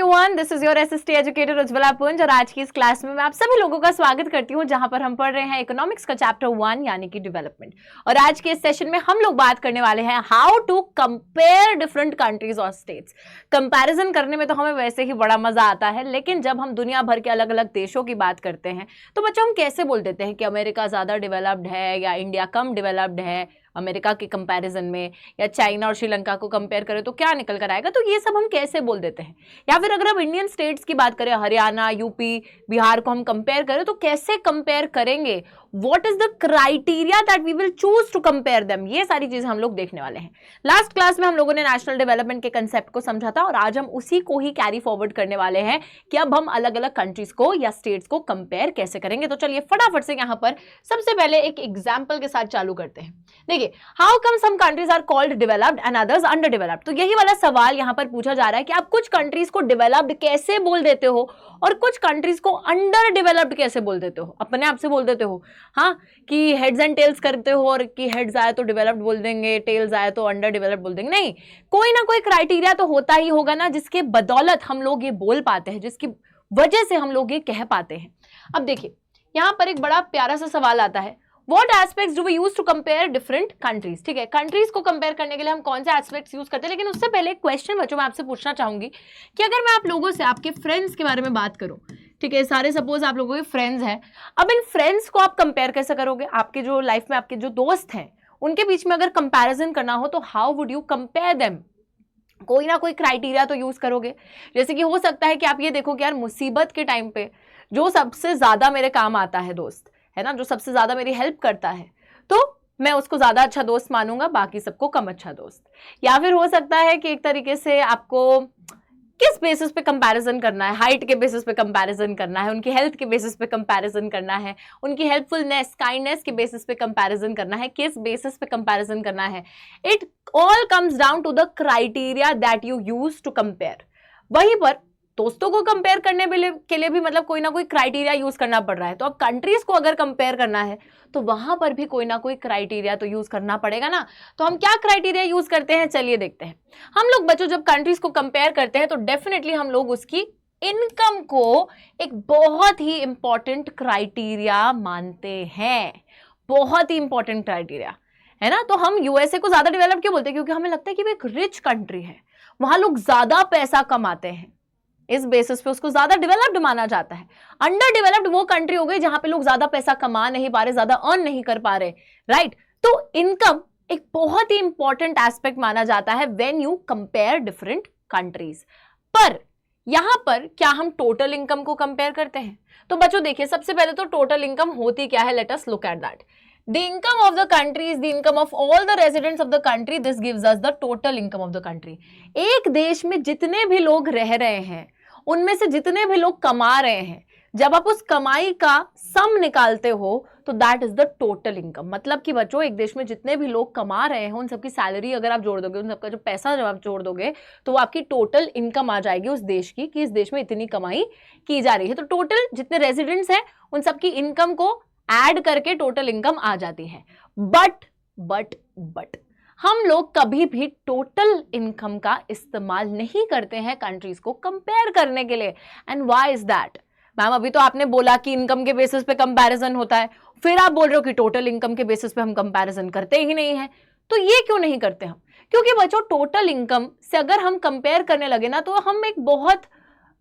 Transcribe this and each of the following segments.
Everyone, this is your SST educator Ujjwala पुंज और आज की इस क्लास में मैं आप सभी लोगों का स्वागत करती हूं जहां पर हम पढ़ रहे हैं इकोनॉमिक्स का चैप्टर 1 यानी कि डेवलपमेंट। और आज के इस सेशन में हम लोग बात करने वाले हैं how to compare different countries और स्टेट्स। कंपैरिजन करने में तो हमें वैसे ही बड़ा मजा आता है, लेकिन जब हम दुनिया भर के अलग अलग देशों की बात करते हैं तो बच्चों हम कैसे बोल देते हैं कि अमेरिका ज्यादा डेवलप्ड है या इंडिया कम डेवलप्ड है अमेरिका के कंपैरिजन में, या चाइना और श्रीलंका को कंपेयर करें तो क्या निकल कर आएगा। तो ये सब हम कैसे बोल देते हैं। या फिर अगर हम इंडियन स्टेट्स की बात करें, हरियाणा, यूपी, बिहार को हम कंपेयर करें तो कैसे कंपेयर करेंगे, what is the criteria that we will choose to compare them, ये सारी चीजें हम लोग देखने वाले हैं। लास्ट क्लास में हम लोगों ने नेशनल डेवलपमेंट के कंसेप्ट को समझा था और आज हम उसी को ही कैरी फॉरवर्ड करने वाले हैं कि अब हम अलग अलग कंट्रीज को या स्टेट्स को कंपेयर कैसे करेंगे। तो चलिए फटाफट से यहाँ पर सबसे पहले एक एग्जाम्पल के साथ चालू करते हैं। देखिए, how come some countries are called developed and others underdeveloped. तो यही वाला सवाल यहाँ पर पूछा जा रहा है कि आप कुछ कंट्रीज को डेवलप्ड कैसे बोल देते हो और कुछ कंट्रीज को अंडर डेवलप्ड कैसे बोल देते हो, अपने आप से बोल देते हो। हाँ, कि हेड्स एंड टेल्स करते हो और कि हेड्स आए तो डेवलप्ड बोल देंगे, टेल्स आए तो अंडर डेवलप्ड बोल देंगे। नहीं, कोई ना कोई क्राइटेरिया तो होता ही होगा ना जिसके बदौलत हम लोग ये बोल पाते हैं, जिसकी वजह से हम लोग ये कह पाते हैं। अब देखिए, यहाँ पर एक बड़ा प्यारा सा सवाल आता है, What aspects do we use to compare different countries? ठीक है, कंट्रीज को कंपेयर करने के लिए हम कौन से एस्पेक्ट्स यूज करते हैं। लेकिन उससे पहले एक क्वेश्चन बच्चों मैं आपसे पूछना चाहूंगी कि अगर मैं आप लोगों से आपके फ्रेंड्स के बारे में बात करूं, ठीक है, सारे सपोज आप लोगों के फ्रेंड्स हैं, अब इन फ्रेंड्स को आप कंपेयर कैसे करोगे। आपके जो लाइफ में आपके जो दोस्त हैं उनके बीच में अगर कंपैरिजन करना हो तो how would you compare them. कोई ना कोई क्राइटेरिया तो यूज करोगे। जैसे कि हो सकता है कि आप ये देखो कि यार मुसीबत के टाइम पे जो सबसे ज्यादा मेरे काम आता है दोस्त है ना, जो सबसे ज्यादा मेरी हेल्प करता है, तो मैं उसको ज्यादा अच्छा दोस्त मानूंगा, बाकी सबको कम अच्छा दोस्त। या फिर हो सकता है कि एक तरीके से आपको किस बेसिस पे कंपैरिजन करना है, हाइट के बेसिस पे कंपैरिजन करना है, उनकी हेल्थ के बेसिस पे कंपैरिजन करना है, उनकी हेल्पफुलनेस, काइंडनेस के बेसिस पे कंपैरिजन करना है, किस बेसिस पे कंपैरिजन करना है। It all comes down to the criteria that you use to compare. वहीं पर दोस्तों को कंपेयर करने के लिए भी मतलब कोई ना कोई क्राइटेरिया यूज करना पड़ रहा है। तो अब कंट्रीज को अगर कंपेयर करना है तो वहां पर भी कोई ना कोई क्राइटेरिया तो यूज करना पड़ेगा ना। तो हम क्या क्राइटेरिया यूज करते हैं, चलिए देखते हैं। हम लोग बच्चों जब कंट्रीज को कंपेयर करते हैं तो डेफिनेटली हम लोग उसकी इनकम को एक बहुत ही इंपॉर्टेंट क्राइटेरिया मानते हैं, बहुत ही इंपॉर्टेंट क्राइटेरिया है ना। तो हम यूएसए को ज्यादा डेवलप क्यों बोलते हैं, क्योंकि हमें लगता है कि वो एक रिच कंट्री है, वहां लोग ज्यादा पैसा कमाते हैं, इस बेसिस पे उसको ज्यादा डेवलप्ड माना जाता है। अंडर डेवलप्ड वो कंट्री हो गई जहां पे लोग ज्यादा पैसा कमा नहीं पा रहे, ज्यादा अर्न नहीं कर पा रहे, राइट। तो इनकम एक बहुत ही इंपॉर्टेंट एस्पेक्ट माना जाता है when you compare different countries. पर यहां पर क्या हम टोटल इनकम को कंपेयर करते हैं? तो बच्चों देखिए, सबसे पहले तो टोटल इनकम होती क्या है, let us look at that. The income of the country is the income of all the residents of the country. This gives us the total income of the country. एक देश में जितने भी लोग रह रहे हैं उनमें से जितने भी लोग कमा रहे हैं, जब आप उस कमाई का सम निकालते हो तो that is the total income. मतलब कि बच्चों एक देश में जितने भी लोग कमा रहे हैं उन सबकी सैलरी अगर आप जोड़ दोगे, उन सबका जो पैसा जब आप जोड़ दोगे तो वो आपकी टोटल इनकम आ जाएगी उस देश की, कि इस देश में इतनी कमाई की जा रही है। तो टोटल जितने रेजिडेंट्स हैं उन सबकी इनकम को ऐड करके टोटल इनकम आ जाती है। बट हम लोग कभी भी टोटल इनकम का इस्तेमाल नहीं करते हैं कंट्रीज को कंपेयर करने के लिए। And why is that? Ma'am अभी तो आपने बोला कि इनकम के बेसिस पे कंपैरिजन होता है, फिर आप बोल रहे हो कि टोटल इनकम के बेसिस पे हम कंपैरिजन करते ही नहीं है। तो ये क्यों नहीं करते हम? क्योंकि बच्चों टोटल इनकम से अगर हम कंपेयर करने लगे ना तो हम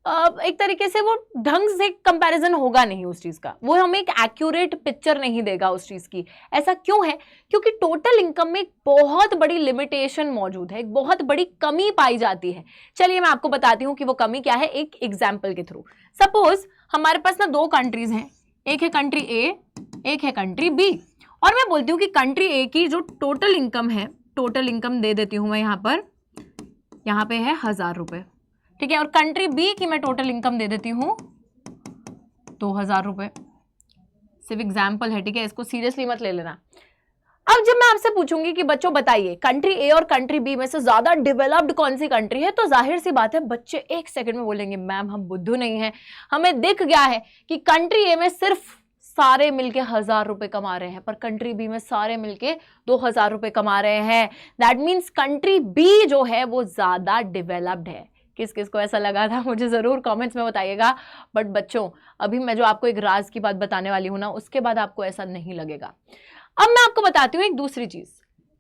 एक तरीके से वो ढंग से कंपैरिजन होगा नहीं उस चीज का, वो हमें एक एक्यूरेट पिक्चर नहीं देगा उस चीज की। ऐसा क्यों है? क्योंकि टोटल इनकम में एक बहुत बड़ी लिमिटेशन मौजूद है, एक बहुत बड़ी कमी पाई जाती है। चलिए मैं आपको बताती हूँ कि वो कमी क्या है एक एग्जाम्पल के थ्रू। सपोज हमारे पास ना दो कंट्रीज हैं, एक है कंट्री ए, एक है कंट्री बी, और मैं बोलती हूँ कि कंट्री ए की जो टोटल इनकम है, टोटल इनकम दे देती हूँ मैं यहाँ पे है 1000 रुपए, ठीक है, और कंट्री बी की मैं टोटल इनकम दे देती हूं 2000 रुपए। सिर्फ एग्जाम्पल है, ठीक है, इसको सीरियसली मत ले लेना। अब जब मैं आपसे पूछूंगी कि बच्चों बताइए कंट्री ए और कंट्री बी में से ज्यादा डेवलप्ड कौन सी कंट्री है, तो जाहिर सी बात है बच्चे एक सेकंड में बोलेंगे मैम हम बुद्धू नहीं है, हमें दिख गया है कि कंट्री ए में सिर्फ सारे मिलके 1000 रुपए कमा रहे हैं, पर कंट्री बी में सारे मिलके 2000 रुपए कमा रहे हैं। दैट मीन्स कंट्री बी जो है वो ज्यादा डेवलप्ड है। किस किस को ऐसा लगा था मुझे ज़रूर कमेंट्स में बताइएगा। बट बच्चों, अभी मैं जो आपको एक राज की बात बताने वाली हूँ ना, उसके बाद आपको ऐसा नहीं लगेगा। अब मैं आपको बताती हूँ एक दूसरी चीज़।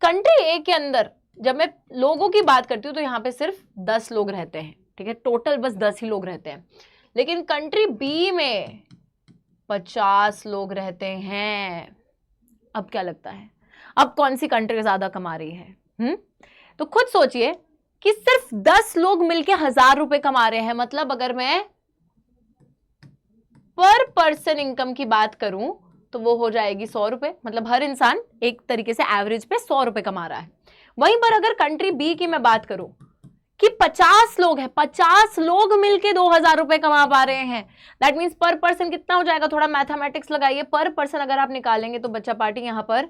कंट्री ए के अंदर जब मैं लोगों की बात करती हूँ तो यहाँ पे सिर्फ 10 लोग रहते हैं, ठीक है, टोटल बस 10 ही लोग रहते हैं। लेकिन कंट्री बी में 50 लोग रहते हैं। अब क्या लगता है, अब कौन सी कंट्री ज्यादा कमा रही है? तो खुद सोचिए कि सिर्फ 10 लोग मिलके 1000 रुपए कमा रहे हैं। मतलब अगर मैं पर पर्सन इनकम की बात करूं तो वो हो जाएगी 100 रुपए। मतलब हर इंसान एक तरीके से एवरेज पे 100 रुपए कमा रहा है। वहीं पर अगर कंट्री बी की मैं बात करूं कि 50 लोग हैं, 50 लोग मिलके 2000 रुपए कमा पा रहे हैं। दैट मीन्स पर पर्सन कितना हो जाएगा, थोड़ा मैथमेटिक्स लगाइए। पर पर्सन अगर आप निकालेंगे तो बच्चा पार्टी यहां पर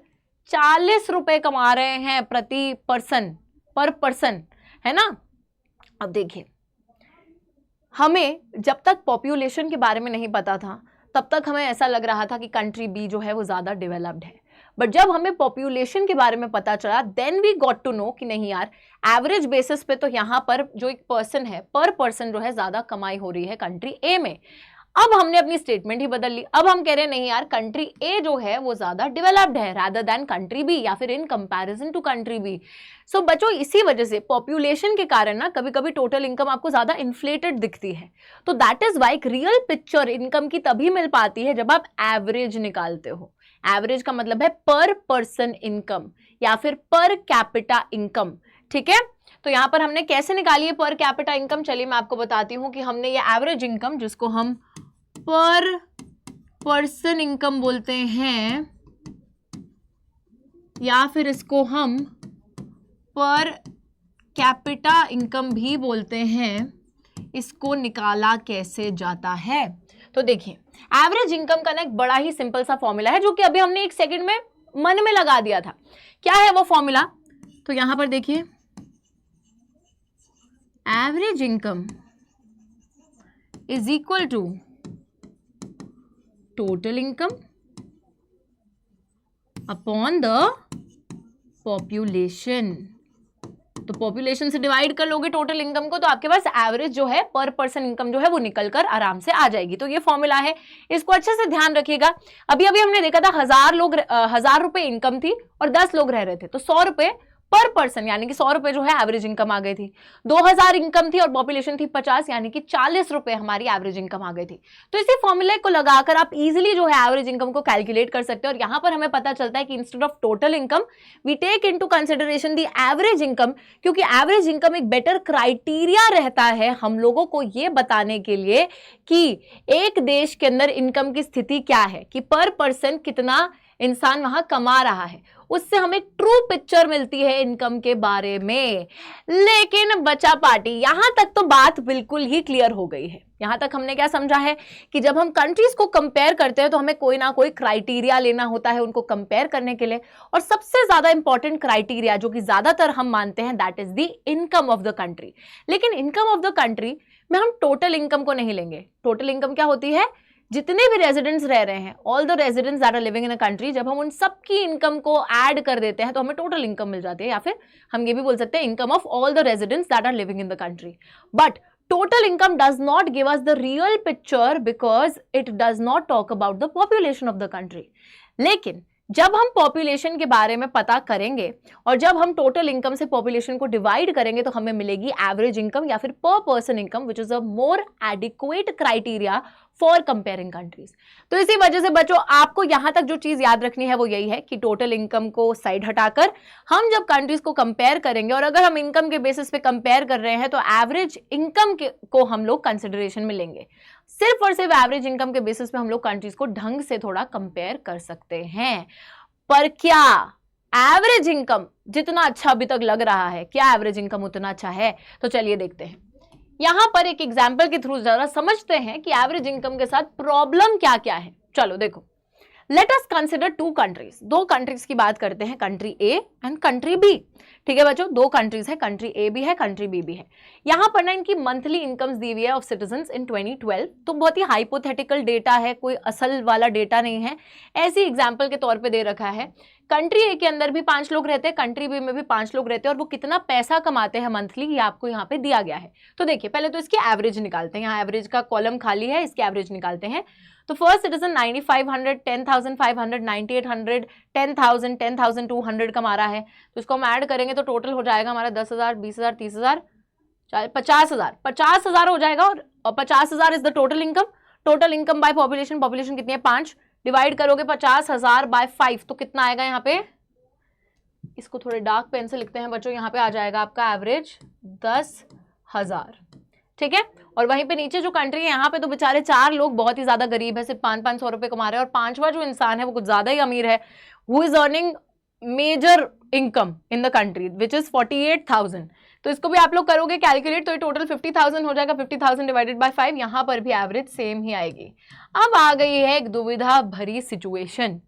40 रुपए कमा रहे हैं प्रति पर्सन, पर पर्सन, है ना। अब देखिए, हमें जब तक पॉपुलेशन के बारे में नहीं पता था तब तक हमें ऐसा लग रहा था कि कंट्री बी जो है वो ज्यादा डेवलप्ड है। बट जब हमें पॉपुलेशन के बारे में पता चला, then we got to know कि नहीं यार, एवरेज बेसिस पे तो यहाँ पर जो एक पर्सन है, पर पर्सन जो है ज्यादा कमाई हो रही है कंट्री ए में। अब हमने अपनी स्टेटमेंट ही बदल ली। अब हम कह रहे हैं नहीं यार, कंट्री ए जो है वो ज्यादा डेवलप्ड है रादर देन कंट्री बी, या फिर in comparison to country B. So बच्चों, इसी वजह से पॉपुलेशन के कारण ना कभी कभी टोटल इनकम आपको ज्यादा इन्फ्लेटेड दिखती है। तो दैट इज वाई एक रियल पिक्चर इनकम की तभी मिल पाती है जब आप एवरेज निकालते हो। एवरेज का मतलब है पर पर्सन इनकम या फिर पर कैपिटा इनकम, ठीक है। तो यहां पर हमने कैसे निकाली है पर कैपिटा इनकम, चलिए मैं आपको बताती हूं कि हमने ये एवरेज इनकम, जिसको हम पर पर्सन इनकम बोलते हैं या फिर इसको हम पर कैपिटा इनकम भी बोलते हैं, इसको निकाला कैसे जाता है। तो देखिए, एवरेज इनकम का ना एक बड़ा ही सिंपल सा फॉर्मूला है जो कि अभी हमने एक सेकंड में मन में लगा दिया था। क्या है वो फॉर्मूला? तो यहां पर देखिए, average income is equal to total income upon the population. तो पॉपुलेशन से डिवाइड कर लोगे टोटल इनकम को तो आपके पास एवरेज जो है पर पर्सन इनकम जो है वो निकल कर आराम से आ जाएगी। तो ये फॉर्मूला है, इसको अच्छे से ध्यान रखिएगा। अभी अभी हमने देखा था 1000 रुपए इनकम थी और 10 लोग रह रहे थे, तो 100 रुपए पर पर्सन यानी कि 100 रुपए जो है एवरेज इनकम आ गई थी। 2000 इनकम थी और पॉपुलेशन थी 50 यानी कि 40 रुपए हमारी एवरेज इनकम आ गई थी। तो इसी फॉर्मूले को लगाकर आप इजीली जो है एवरेज इनकम को कैलकुलेट कर सकते हैं। और यहां पर हमें पता चलता है कि instead of total income we take into consideration the average income, क्योंकि एवरेज इनकम एक बेटर क्राइटेरिया रहता है हम लोगों को ये बताने के लिए कि एक देश के अंदर इनकम की स्थिति क्या है, कि पर पर्सन कितना इंसान वहां कमा रहा है। उससे हमें ट्रू पिक्चर मिलती है इनकम के बारे में। लेकिन बच्चा पार्टी, यहां तक तो बात बिल्कुल ही क्लियर हो गई है। यहां तक हमने क्या समझा है कि जब हम कंट्रीज को कंपेयर करते हैं तो हमें कोई ना कोई क्राइटेरिया लेना होता है उनको कंपेयर करने के लिए। और सबसे ज्यादा इंपॉर्टेंट क्राइटेरिया जो कि ज्यादातर हम मानते हैं, that is the income of the country. लेकिन इनकम ऑफ द कंट्री में हम टोटल इनकम को नहीं लेंगे। टोटल इनकम क्या होती है? जितने भी रेजिडेंट्स रह रहे हैं, all the residents that are living in a country, जब हम उन सब की इनकम को ऐड कर देते हैं तो हमें टोटल इनकम मिल जाती है, या फिर हम ये भी बोल सकते हैं income of all the residents that are living in the country. But total income does not give us the real picture because it does not talk about the population of the country. लेकिन जब हम population के बारे में पता करेंगे और जब हम टोटल इनकम से पॉपुलेशन को डिवाइड करेंगे तो हमें मिलेगी एवरेज इनकम या फिर पर person income, which is a more adequate criteria for comparing countries. तो इसी वजह से बच्चों, आपको यहां तक जो चीज याद रखनी है वो यही है कि टोटल इनकम को साइड हटाकर हम जब कंट्रीज को कंपेयर करेंगे, और अगर हम इनकम के बेसिस पे कंपेयर कर रहे हैं तो एवरेज इनकम को हम लोग कंसिडरेशन में लेंगे। सिर्फ और सिर्फ एवरेज इनकम के बेसिस पे हम लोग कंट्रीज को ढंग से थोड़ा कंपेयर कर सकते हैं। पर क्या एवरेज इनकम जितना अच्छा अभी तक लग रहा है, क्या एवरेज इनकम उतना अच्छा है? तो चलिए देखते हैं। यहां पर एक एग्जाम्पल के थ्रू जरा समझते हैं कि एवरेज इनकम के साथ प्रॉब्लम क्या क्या है। चलो देखो, let us consider two countries. दो कंट्रीज की बात करते हैं, country A and country B. ठीक है बच्चों, दो कंट्रीज है, कंट्री ए भी है, कंट्री बी भी है। यहां पर ना इनकी मंथली इनकम्स दी हुई है ऑफ सिटीजंस इन 2012। तो बहुत ही हाइपोथेटिकल डेटा है, कोई असल वाला डेटा नहीं है। ऐसी एग्जाम्पल के तौर पे दे रखा है कंट्री ए के अंदर भी 5 लोग रहते हैं, कंट्री बी में भी 5 लोग रहते हैं, और वो कितना पैसा कमाते हैं मंथली ये आपको यहाँ पे दिया गया है। तो देखिए पहले तो इसकी एवरेज निकालते हैं, यहाँ एवरेज का कॉलम खाली है, इसकी एवरेज निकालते हैं। तो फर्स्ट सिटीजन 9500, 10,500, 9800, 10,000, 10,200 कमा रहा है, तो इसको हम ऐड करेंगे तो टोटल हो जाएगा हमारा 10,000, 20,000, 30,000, 50,000, 50,000 हो जाएगा। और 50,000 is the total income. Total income by population, population कितनी है 5, डिवाइड करोगे 50,000 बाय 5 तो कितना आएगा यहाँ पे, इसको थोड़े डार्क पेन से लिखते हैं बच्चों, यहाँ पे आ जाएगा आपका एवरेज 10,000, ठीक है। और वहीं पे नीचे जो कंट्री है यहाँ पे तो बेचारे 4 लोग बहुत ही ज्यादा गरीब है, सिर्फ 500-500 रुपए कमा रहे हैं, और 5वां जो इंसान है वो कुछ ज्यादा ही अमीर है, who is earning major income in the country which is 48,000। तो इसको भी आप लोग करोगे कैलकुलेट तो ये टोटल 50,000 हो जाएगा, 50,000 डिवाइडेड बाय 5, यहाँ पर भी एवरेज सेम ही आएगी। अब आ गई है एक दुविधा भरी सिचुएशन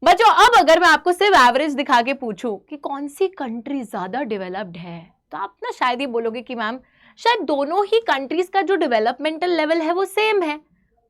बच्चों। अब अगर मैं आपको सिर्फ एवरेज दिखा के पूछूं कि कौन सी कंट्री ज्यादा डेवलप्ड है, तो आप ना शायद ही बोलोगे कि मैम शायद दोनों ही कंट्रीज का जो डेवलपमेंटल लेवल है वो सेम है,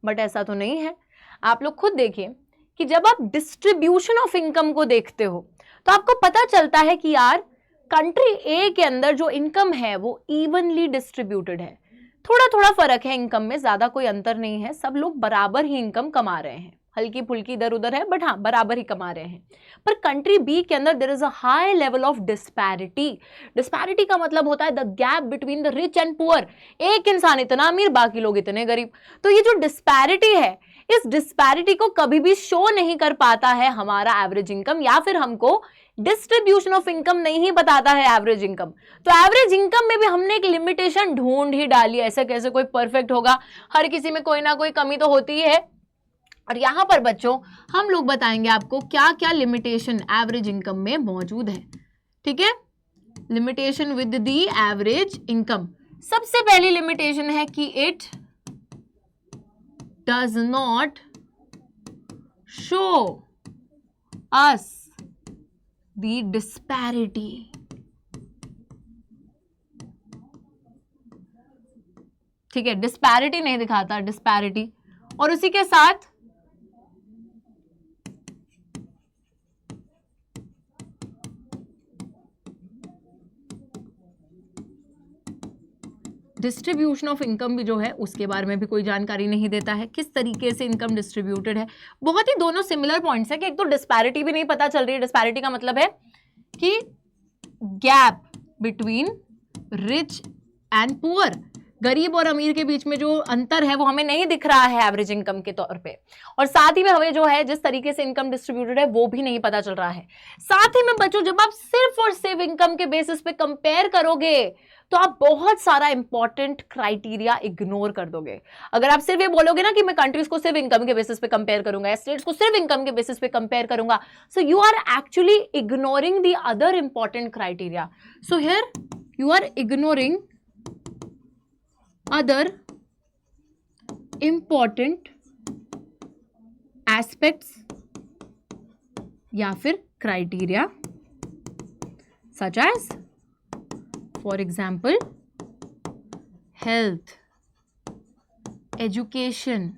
बट ऐसा तो नहीं है। आप लोग खुद देखिए कि जब आप डिस्ट्रीब्यूशन ऑफ इनकम को देखते हो तो आपको पता चलता है कि यार कंट्री ए के अंदर जो इनकम है वो इवनली डिस्ट्रीब्यूटेड है, थोड़ा थोड़ा फर्क है इनकम में, ज्यादा कोई अंतर नहीं है, सब लोग बराबर ही इनकम कमा रहे हैं, हल्की फुल्की इधर उधर है बट हाँ बराबर ही कमा रहे हैं। पर कंट्री बी के अंदर there is a high level of disparity. Disparity का मतलब होता है the gap between the rich and poor, एक इंसान इतना अमीर बाकी लोग इतने गरीब। तो ये जो डिस्पैरिटी है, इस डिस्पैरिटी को कभी भी शो नहीं कर पाता है हमारा एवरेज इनकम, या फिर हमको डिस्ट्रीब्यूशन ऑफ इनकम नहीं बताता है एवरेज इनकम। तो एवरेज इनकम में भी हमने एक लिमिटेशन ढूंढ ही डाली, ऐसे कैसे कोई परफेक्ट होगा, हर किसी में कोई ना कोई कमी तो होती है। और यहां पर बच्चों हम लोग बताएंगे आपको क्या क्या लिमिटेशन एवरेज इनकम में मौजूद है, ठीक है। Limitation with the average income, सबसे पहली लिमिटेशन है कि it does not show us the disparity. ठीक है, डिस्पैरिटी नहीं दिखाता, डिस्पैरिटी। और उसी के साथ डिस्ट्रीब्यूशन ऑफ इनकम भी जो है उसके बारे में भी कोई जानकारी नहीं देता है, किस तरीके से इनकम डिस्ट्रीब्यूटेड है। बहुत ही दोनों सिमिलर पॉइंट्स है कि एक तो डिस्पैरिटी भी नहीं पता चल रही है। डिस्पैरिटी का मतलब है कि gap between rich and poor, गरीब और अमीर के बीच में जो अंतर है वो हमें नहीं दिख रहा है एवरेज इनकम के तौर पे। और साथ ही में हमें जो है जिस तरीके से इनकम डिस्ट्रीब्यूटेड है वो भी नहीं पता चल रहा है। साथ ही में बच्चों जब आप सिर्फ और सिर्फ इनकम के बेसिस पे कंपेयर करोगे तो आप बहुत सारा इंपॉर्टेंट क्राइटेरिया इग्नोर कर दोगे। अगर आप सिर्फ ये बोलोगे ना कि मैं कंट्रीज को सिर्फ इनकम के बेसिस पे कंपेयर करूंगा या स्टेट्स को सिर्फ इनकम के बेसिस पे कंपेयर करूंगा, so you are actually ignoring the other important criteria. So here you are ignoring other important aspects या फिर criteria such as for example health, education।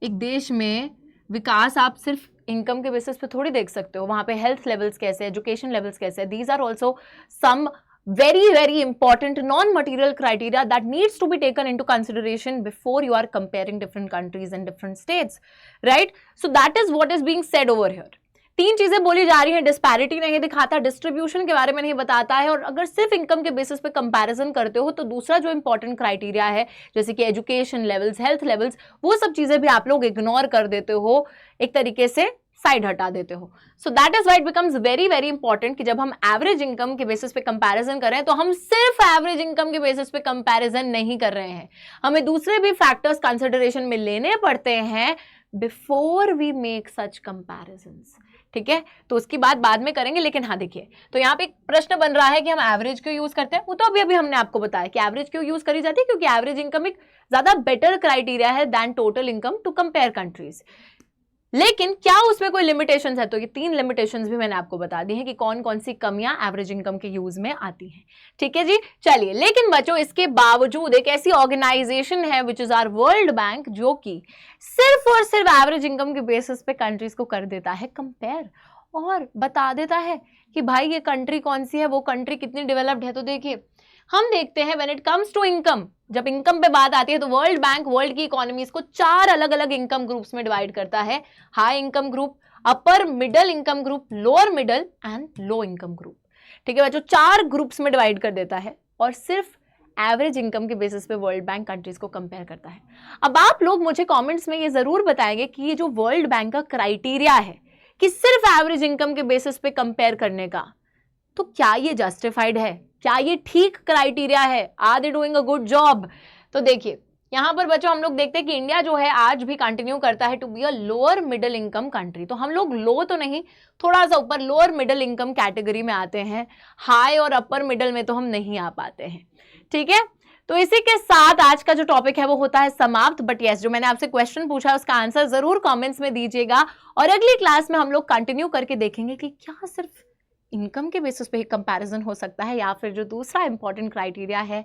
एक देश में विकास आप सिर्फ इनकम के बेसिस पे थोड़ी देख सकते हो, वहां पे हेल्थ लेवल्स कैसे, एजुकेशन लेवल्स कैसे, these are also some very important non-material criteria that needs to be taken into consideration before you are comparing different countries and different states, right? So that is what is being said over here। 3 चीजें बोली जा रही हैं, disparity नहीं दिखाता, distribution के बारे में नहीं बताता है, और अगर सिर्फ इनकम के बेसिस पे कंपैरिजन करते हो तो दूसरा जो इंपॉर्टेंट क्राइटेरिया है जैसे कि एजुकेशन लेवल्स, हेल्थ लेवल्स, वो सब चीजें भी आप लोग इग्नोर कर देते हो, एक तरीके से साइड हटा देते हो। So that is why it becomes very very important कि जब हम एवरेज इनकम के बेसिस पे कंपैरिजन करें तो हम सिर्फ एवरेज इनकम के बेसिस पे कंपैरिजन नहीं कर रहे हैं, हमें दूसरे भी फैक्टर्स कंसिडरेशन में लेने पड़ते हैं before we make such comparisons. ठीक है, तो उसकी बात बाद में करेंगे, लेकिन हाँ देखिए, तो यहाँ पे एक प्रश्न बन रहा है कि हम एवरेज क्यों यूज करते हैं। वो तो अभी हमने आपको बताया कि एवरेज क्यों यूज करी जाती है, क्योंकि एवरेज इनकम एक ज्यादा बेटर क्राइटेरिया है than total income to compare countries. लेकिन क्या उसमें कोई लिमिटेशंस है? तो ये 3 लिमिटेशंस भी मैंने आपको बता दी हैं कि कौन कौन सी कमियां एवरेज इनकम के यूज में आती हैं। ठीक है जी, चलिए। लेकिन बच्चों, इसके बावजूद एक ऐसी ऑर्गेनाइजेशन है which is our World Bank, जो कि सिर्फ और सिर्फ एवरेज इनकम के बेसिस पे कंट्रीज को कर देता है कंपेयर, और बता देता है कि भाई ये कंट्री कौन सी है, वो कंट्री कितनी डेवलप्ड है। तो देखिए, हम देखते हैं when it comes to income, जब इनकम पे बात आती है तो वर्ल्ड बैंक वर्ल्ड की इकोनॉमीज को 4 अलग अलग इनकम ग्रुप्स में डिवाइड करता है। High income group, upper middle income group, lower middle and low income group. ठीक है बच्चों, 4 ग्रुप्स में डिवाइड कर देता है, और सिर्फ एवरेज इनकम के बेसिस पे वर्ल्ड बैंक कंट्रीज को कंपेयर करता है। अब आप लोग मुझे कॉमेंट्स में ये जरूर बताएंगे कि ये जो वर्ल्ड बैंक का क्राइटेरिया है कि सिर्फ एवरेज इनकम के बेसिस पे कंपेयर करने का, तो क्या ये जस्टिफाइड है? क्या ये ठीक क्राइटेरिया है? Are they doing a good job? तो देखिए, यहां पर बच्चों हम लोग देखते हैं कि इंडिया जो है आज भी कंटिन्यू करता है to be a lower middle income country. तो हम लोग लो तो नहीं, थोड़ा सा ऊपर लोअर मिडिल इनकम कैटेगरी में आते हैं, हाई और अपर मिडिल में तो हम नहीं आ पाते हैं। ठीक है, तो इसी के साथ आज का जो टॉपिक है वो होता है समाप्त। बट यस, जो मैंने आपसे क्वेश्चन पूछा है उसका आंसर जरूर कमेंट्स में दीजिएगा, और अगली क्लास में हम लोग कंटिन्यू करके देखेंगे कि क्या सिर्फ इनकम के बेसिस पे ही कंपैरिजन हो सकता है, या फिर जो दूसरा इंपॉर्टेंट क्राइटेरिया है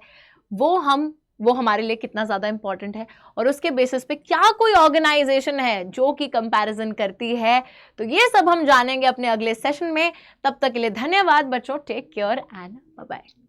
वो हमारे लिए कितना ज्यादा इंपॉर्टेंट है, और उसके बेसिस पे क्या कोई ऑर्गेनाइजेशन है जो कि कंपैरिजन करती है। तो ये सब हम जानेंगे अपने अगले सेशन में। तब तक के लिए धन्यवाद बच्चों, take care and bye bye.